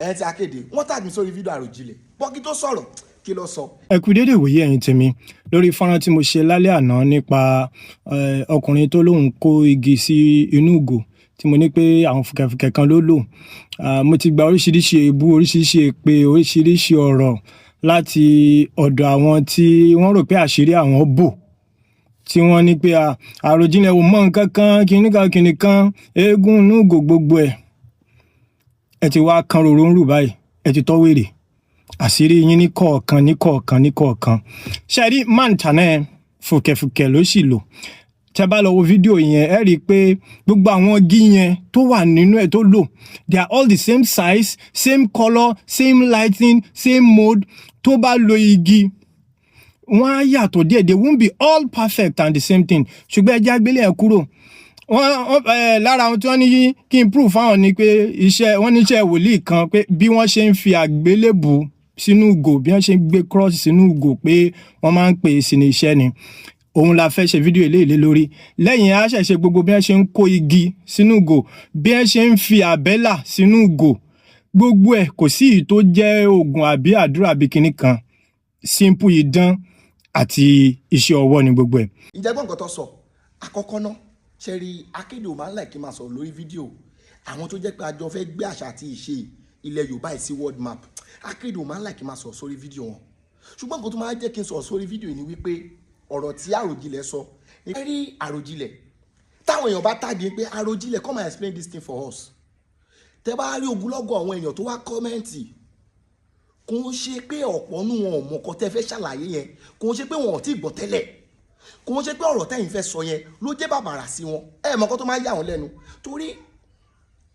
ẹ ti akéde wọ́n tag mi sórí fídíò Àròjinlẹ̀ bọ́kí tó sọ̀rọ̀ kí ló sọ. ẹ kú dédé ìwòye ẹ̀yin tèmi lórí fọ́nrán tí mo ṣe lálẹ́ àná nípa ọkùnrin tó lóun kó igi sí inú ìgò tí mo ní pé àwọn fùkẹ̀fùkẹ̀ kan ló lò. Mo ti gba oríṣiríṣi èébú, oríṣiríṣi èpè, oríṣiríṣi ọ̀rọ̀ láti ọ̀dọ̀ àwọn tí wọ́n rò pé àṣírí àwọn bò, tí wọ́n ní pé Àròjinlẹ̀ ò mọ̀ nǹkan kan kìnnìkan eégún inú ìgò gbogbo ẹ̀. Ẹ ti wá kan rorò ń rù báyìí, ẹ ti tọ́ wèrè àṣírí yín ní kọ̀ọ̀kan. Ṣé rí mantana ẹ fùkẹ̀fùkẹ̀ ló sì lò. Tẹ́ bá lọ wo fídíò yẹn ẹ rí i pé gbogbo àwọn igi yẹn tó wà nínú ẹ̀ tó lò they are all the same size, same colour, same lighting, same mode. Tó bá lo igi wọ́n á yàtọ̀ díẹ̀, they won't be all perfect and the same thing. Ṣùgbọ́n ẹ já gbélé ẹ̀ kúrò. Lára àwọn tí wọ́n ní kí n prove fáwọn ni pé wọ́n ní iṣẹ́ wòlíì kan pé bí wọ́n ṣe ń fi àgbélébù sínú ìgò, bí wọ́n ṣe ń gbé cross sínú ìgò pé wọ́n máa ń pè é sínú iṣẹ́ ni. Òun la fẹ́ ṣe fídíò eléyìí lórí. Lẹ́yìn a ṣẹ̀ṣẹ̀ gbogbo bí wọ́n ṣe ń kó igi sínú ìgò, bí wọ́n ṣe ń fi àbẹ́là sínú ìgò, gbogbo ẹ̀ kò sí èyí tó jẹ́ oògùn àbí àdúrà àbí kinní kan. Simple idán àti iṣẹ́ ọwọ́ ni gbogbo ẹ̀. Ǹjẹ́ gbọ́n nǹkan tó sọ àkọ́kọ́ náà ṣe rí akéde ò máa ń láìkí máa sọ̀rọ̀ lórí fídíò àwọn tó jẹ́ pé àjọ fẹ́ gbé àṣà àti ìṣe ilẹ̀ Yorùbá sí world map. Akéde ò máa ń láìkí máa sọ̀rọ̀ sórí fídíò wọn, ṣùgbọ́n nǹkan tó máa ń jẹ́ kí n sọ̀rọ̀ sórí fídíò ni wípé ọ̀rọ̀ tí Àròjinlẹ̀ sọ ní rí Àròjinlẹ̀ táwọn èèyàn bá tàgé pé Àròjinlẹ̀ come and explain this thing for us. Tẹ́ bá rí ogunlọ́gọ̀ àwọn èèyàn tó wá kọ́mẹ́ǹtì, kò ń ṣe pé ọ̀pọ̀ nù wọn ò mọ̀ nǹkan tẹ́ fẹ́ ṣàlàyé yẹn, kò ń ṣe pé wọn ò tí ì gbọ́ tẹ́lẹ̀, kò ń ṣe pé ọ̀rọ̀ tẹ́yìn fẹ́ sọ yẹn ló jẹ́ bàbàrà sí wọn. Ẹ mọ̀ nǹkan tó máa yà wọ́n lẹ́nu, torí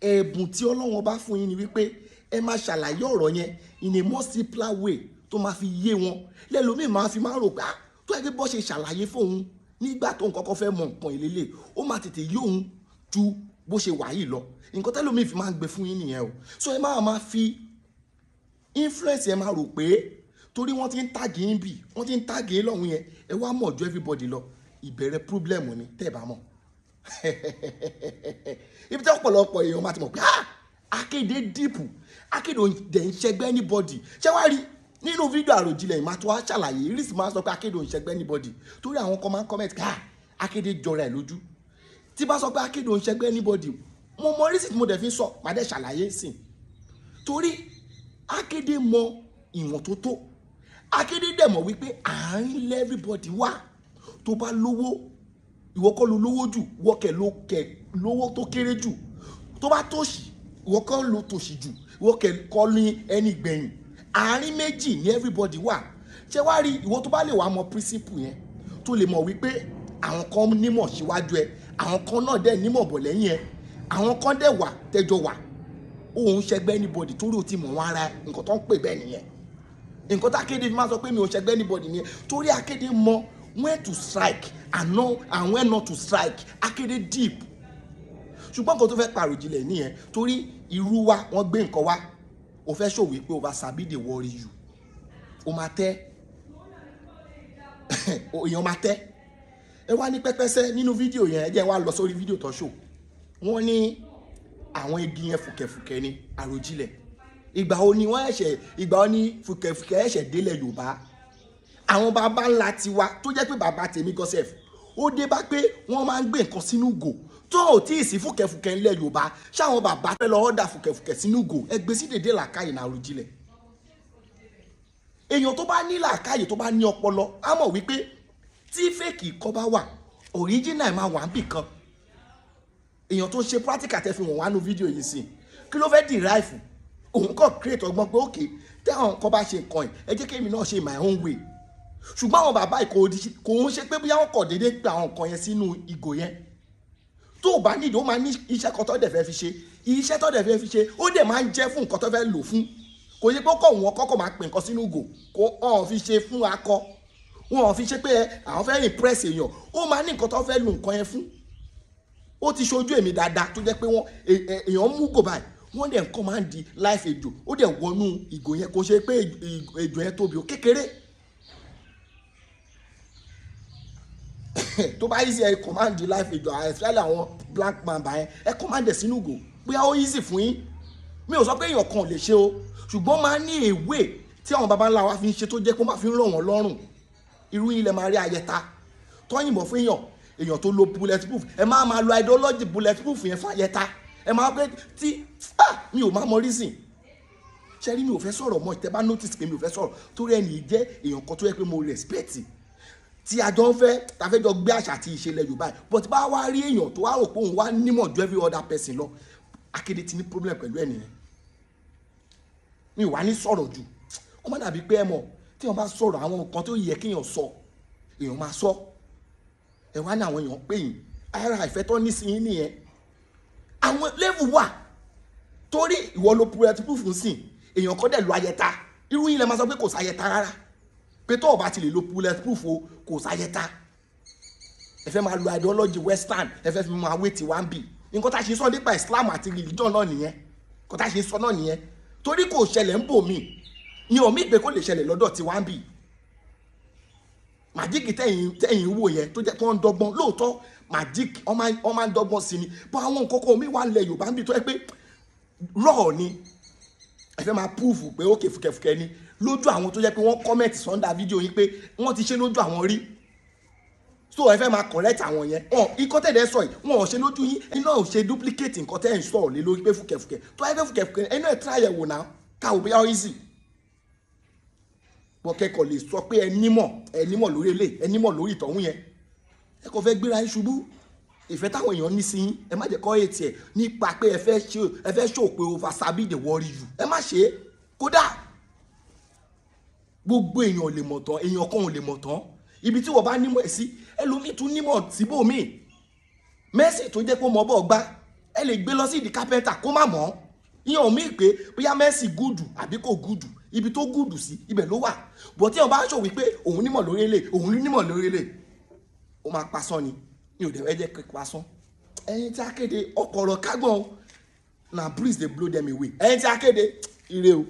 ẹ̀bùn tí Ọlọ́run bá fún yín ni wípé ẹ máa ṣàlàyé ọ̀rọ̀ yẹn in a more simpler way tó máa fi yé wọn. Lẹ́lòmíì máa fi máa rò pé tó yẹ kí bọ́ ṣe ṣàlàyé fóun nígbà tó ń kọ́kọ́ fẹ́ mọ nǹkan ìlélẹ̀ ó máa tètè yé òun ju bó ṣe wà yìí lọ. Nǹkan tẹ́lòmíì fi máa ń gbé fún yín nìyẹn o. So ẹ máa fi influence ẹ máa rò pé torí wọ́n ti ń tàgé yín bì, wọ́n ti ń tàgé yín lọ́hùn yẹn, ẹ wá mọ̀ ju everybody lọ. Ìbẹ̀rẹ̀ problem ni tẹ́ ẹ bá mọ̀. Ibi tí ọ̀pọ̀lọpọ̀ èèyàn máa ti mọ̀ pé akéde díìpù, akéde dẹ̀ ń ṣẹgbẹ́ anybody. Ṣé wá rí nínú fídíò Àròjinlẹ̀ ìmọ̀ tó wá ṣàlàyé rísì máa sọ pé akéde ò ń ṣẹgbẹ́ anybody torí àwọn kan máa ń comment akéde jọra ẹ̀ lójú. Tí bá sọ pé akéde ò ń ṣẹgbẹ́ anybody, mo mọ rísì tí mo dẹ̀ fi sọ màá dẹ̀ ṣàlàyé sìn. Torí akéde mọ ìwọ̀n tó tó, akéde dẹ̀ mọ̀ wípé àárín everybody wà. Tó bá lówó ìwọ kọ́ ló lówó jù, ìwọ kẹ̀ lówó tó kéré jù. Tó bá tòṣì ìwọ kọ́ ló tòṣì jù, ìwọ kẹ̀ kọ́ ní ẹni gbẹ̀yìn. Àárín méjì ní everybody wà. Ṣé wá rí ìwọ tó bá lè wá mọ principle yẹn tó lè mọ̀ wípé àwọn kan nímọ̀ síwájú ẹ, àwọn kan náà dẹ̀ nímọ̀ bọ̀ lẹ́yìn ẹ, àwọn kan dẹ̀ wà tẹ́jọ wà, òun ṣẹgbẹ́ anybody torí o ti mọ̀ wọn ara nǹkan tó ń pè bẹ́ẹ̀ nìyẹn. Nǹkan tá akéde fi máa sọ pé mi ò ṣẹgbẹ́ anybody nìyẹn torí akéde mọ when to strike and when not to strike. Akéde deep. Ṣùgbọ́n nǹkan tó fẹ́ pa Àròjinlẹ̀ nìyẹn torí irú wa wọ́n gbé nǹkan wá, o fẹ́ show wípé o bá sabi dey worry you, o máa tẹ́ èèyàn máa tẹ́. Ẹ wá ní pẹ́pẹ́sẹ́ nínú fídíò yẹn, ẹ jẹ́ wá lọ sórí fídíò tó show. Wọ́n ní àwọn igi yẹn fùkẹ̀fùkẹ̀ ni Àròjinlẹ̀. Ìgbà wo ni fùkẹ̀fùkẹ̀ ẹ̀ṣẹ̀ délẹ̀ Yorùbá? Àwọn bàbá ńlá tiwa tó jẹ́ pé bàbá tèmi gọ́sẹ̀f ó dé bá pé wọ́n máa ń gbé nǹkan sínú ìgò tó ò tí ì sí fùkẹ̀fùkẹ̀ ńlẹ̀ Yorùbá. Ṣáwọn bàbá fẹ́ lọ ọ́dà fùkẹ̀fùkẹ̀ sínú ìgò, ẹ gbé sí dédé làákàyè náà Àròjinlẹ̀. Èèyàn tó bá ní làákàyè tó bá ní ọpọlọ á mọ̀ wípé tí fèkì kọ́ bá wà original máa wà níbì kan. Èèyàn tó ṣe practical tẹ́ fi wọ̀n wá nú fídíò yìí sí kí ló fẹ́ derive? Òun kàn create ọgbọ́n pé okay tẹ́ àwọn kan bá ṣe nǹkan ẹ̀ ẹ jẹ́ kí èmi náà ṣe my own way. Ṣùgbọ́n àwọn bàbá kò ń ṣe pé bóyá wọ́n kọ̀ déédéé pé àwọn nǹkan yẹn sínú ìgò yẹn. Tó o bá nídìí ó máa ní iṣẹ́ kan tó dẹ̀ fẹ́ fi ṣe, iṣẹ́ tó dẹ̀ fẹ́ fi ṣe ó dẹ̀ máa ń jẹ́ fún nǹkan tó fẹ́ lò fún. Kò yẹ pé ó kọ̀ wọ́n kọ́kọ́ máa pè nǹkan sínú ìgò kó ọ̀hún fi ṣe fún akọ, wọn ò fi ṣe pé àwọn fẹ́ impress èèyàn, ó máa ní nǹkan tó fẹ́ lò nǹkan yẹn fún. Ó ti ṣojú èmi dáadáa tó jẹ́ pé èèyàn mú gò báyìí wọ́n dẹ̀ nǹkan máa ń di life ejò, ó dẹ̀ wọnú ìgò yẹn, kò ṣe pé ejò yẹn tóbi ó kékeré. Tó bá easy ẹ command life ejò especially àwọn black man báyẹn ẹ command ẹ sínú ìgò bóyá ó easy fún yín. mi ò sọ pé èèyàn kan ò lè ṣe o ṣùgbọ́n máa ní èwe tí àwọn baba ńlá wa fi ń ṣe tó jẹ́ kó máa fi ń rọ̀ wọ́n lọ́rùn. Irú yín lẹ máa rí Ayẹta tó yìnbọn fún èèyàn tó lo bulletproof. Ẹ máa lo ideology bulletproof yẹn fún Ayẹta. Ẹ máa pẹ́ tí mi ò máa mọ reason. Ṣé rí mi ò fẹ́ sọ̀rọ̀ mọ́ tẹ́ bá notice pé mi ò fẹ́ sọ̀rọ̀ torí ẹni jẹ́ èèyàn kan tó yẹ pé mo respect tí a jọ ń fẹ́ ta fẹ́ jọ gbé àṣà àti ìṣẹ̀lẹ̀ Yorùbá but bá wá rí èèyàn tó wá rò pé òun wá nímọ̀ ju every other person lọ Akéde ti ní problem pẹ̀lú ẹnìyẹn. Mi ò wá ní sọ̀rọ̀ jù kó má dàbí pé ẹ mọ̀ tí wọ́n bá sọ̀rọ̀ àwọn nǹkan tó yẹ kéèyàn sọ èèyàn máa sọ ẹ wá ní àwọn èèyàn pé yìí ara ìfẹ́ tó ní sí yín nìyẹn. Àwọn level wà torí ìwọ ló bulletproof sí èèyàn kan dẹ̀ lo Ayẹta irú yín lẹ máa sọ pé kò sáyẹta rárá pé tó o bá ti lè lo bulletproof o kò sáyẹta. Ẹ fẹ́ máa lo ideology western ẹ fẹ́ fi máa wé tiwa ń bì nǹkan tá a ṣe sọ nípa Islam àti religion náà nìyẹn nǹkan tá a ṣe sọ náà nìyẹn torí kò ṣẹlẹ̀ ń bò mí ni omi ìpè kó lè ṣẹlẹ̀ lọ́dọ̀ tiwa ń bì. Màjíìkì tẹ̀yìn wò yẹn tó jẹ́ kó ń dọ́gbọ́n lóòótọ́ màjíìkì wọ́n máa ń dọ́gbọ́n sí ni bọ́ àwọn nǹkan kan mi wà nílẹ̀ Yorùbá ń bì tó yẹ pé rọ́ọ̀ ni ẹ fẹ́ máa púùfù pé ó kẹfùkẹfùkẹ ni lójú àwọn tó jẹ́ pé wọ́n kọ́mẹ̀tì sọ́ndà fídíò yín pé wọ́n ti ṣe lójú àwọn rí so ẹ fẹ́ máa correct àwọn yẹn ikọ́ tẹ̀lé sọ yìí wọn ò ṣe lójú yín ẹni náà ò ṣe duplicate nǹkan tẹ̀ ń sọ̀rọ̀ lé lórí pé fùkẹ̀fùkẹ̀ tó ẹ fẹ́ fùkẹ̀fùkẹ̀ ẹni náà try ẹ̀wò náà káwọ́ bí how easy bọ́ kẹ́kọ̀ọ́ lè sọ pé ẹ nímọ̀ lórí ilé ẹ nímọ̀ lórí ìtọ̀hún yẹn ẹ kò fẹ́ gbéra yín ṣubú ìfẹ́ táwọn èèyàn ní sí yín ẹ má jẹ́ kọ́ ètì ẹ̀ nípa pé ẹ fẹ́ ṣò pé over sabi the worry you ẹ má ṣe é kódà gbogbo èèyàn ò lè mọ̀ tán èèyàn kan ò lè mọ̀ tán ibi tí wọ́n bá nímọ̀ ẹ̀ sí ẹlòmíì tún nímọ̀ síbòmíì Messi tó jẹ́ pé mọ́ bọ́ gbá ẹ lè gbé lọ sí ìdí kápẹ́ntà kó má mọ̀ ìyẹn ò mí pé bóyá Messi gúdù àbí kò gúdù ibi tó gúdù sí ibẹ̀ ló wà bọ̀ tí wọ́n bá ń ṣòwò pé òun nímọ̀ lórí ilé òun nímọ̀ lórí ilé ó máa pasán ni mi ò dẹ̀ fẹ́ jẹ́ kí pasán ẹ̀yin tí Akéde ọkọ̀ ọ̀rọ̀ kágbọ̀n na breeze dey blow them away ẹ̀yin tí Akéde ire o.